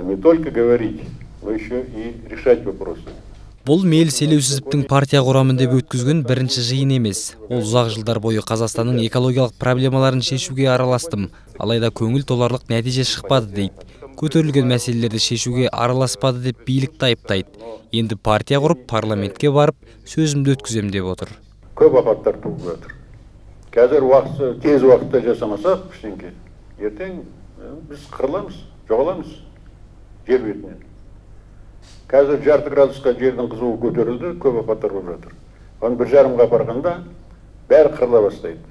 не только говорить, но еще и решать вопросы. Бұл Мелис Елеусізовтің партия құрамын деп өткізген бірінші жиын емес. Ол ұзақ жылдар бойы Қазақстанның экологиялық проблемаларын шешуге араластым. Алайда көңіл толарлық нәтиже шықпады дейді. Көтерілген мәселелерді шешуге араласпады деп билікті айыптайды. Енді партия құрып, парламентке барып, сөзімді өткізем деп отыр. Көп апаттар туып жатыр. Қазір тез уақытта жасамасақ, ештеңке, ертең біз қырыламыз, жоғаламыз жер бетінен. Қазір 1,5 градусқа жердің қызуы көтерілді, көп апаттар болып жатыр. Оны 1,5-ға барғанда бәрі қырыла бастайды.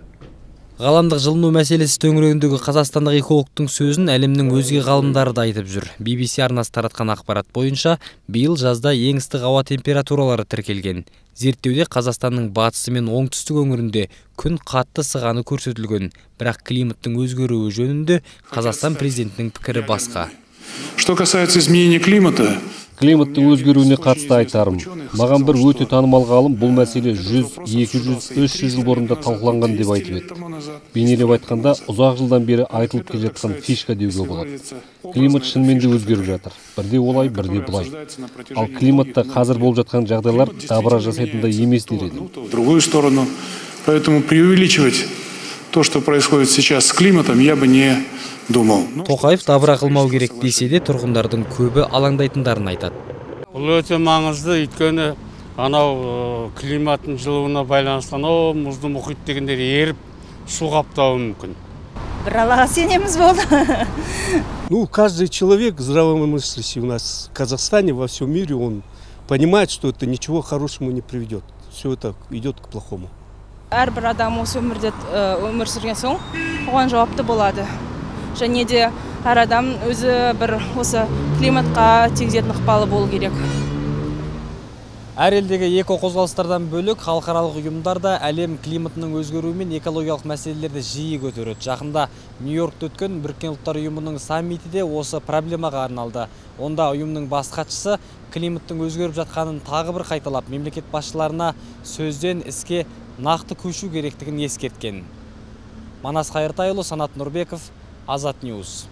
Ғаламдық жылыну мәселесі төңірегіндегі қазақстандық экологтың сөзін әлемнің өзге ғалымдары да айтып жүр. BBC арнасы таратқан ақпарат бойынша, биыл жазда ең ыстық ауа температуралары тіркелген. Зерттеуде Қазақстанның батысы мен оңтүстік өңірінде күн қатты ысығаны көрсетілген, бірақ климаттың өзгеруі жөнінде Қазақстан президентінің пікірі басқа. Что касается изменения климата, климаттың өзгеруіне қатысты айтарым. Маған бір өте танымал ғалым бұл мәселе 100, 200, 300 жыл бұрында талқыланған деп айтып еді. Бейнелеп айтқанда, ұзақ жылдан бері айтылып келе жатқан фишка деуге болады. Климат шынымен де өзгеріп жатыр. Бірде олай, бірде бұлай. Ал климатта қазір болып жатқан жағдайлар дабыра жасайтындай емес дер едім. В другую сторону. Поэтому преувеличивать то, что происходит сейчас с климатом, я бы не думал. Тоқаев дабыра қылмау керек десе де, тұрғындардың көбі алаңдайтындарын айтады. Бұл өте маңызды, өйткені анау климаттың жылуына байланысты мұзды мұхит дегендер еріп су қаптауы мүмкін. Бір Аллаға сенеміз болды. Ну, каждый человек здравомыслящий у нас в Казахстане, во всем мире, он понимает, что это ничего хорошему не приведет. Все это идет к плохому. Әрбір адам осы өмірде өмір сүрген соң, оған жауапты болады. Және де әр адам өзі бір осы климатқа тигізетін ықпалы болу керек. Әр елдегі эко қозғалыстардан бөлек халықаралық ұйымдар да әлем климатының өзгеруі мен экологиялық мәселелерді жиі көтереді. Жақында Нью-Йоркте өткен Біріккен ұлттар ұйымының саммиті де осы проблемаға арналды. Онда ұйымның бас хатшысы климаттың өзгеріп жатқанын тағы бір қайталап, мемлекет басшыларына сөзден іске нақты көшу керектігін ескерткен. Манас Қайыртайұлы, Санат Нұрбеков, Азат Ньюс.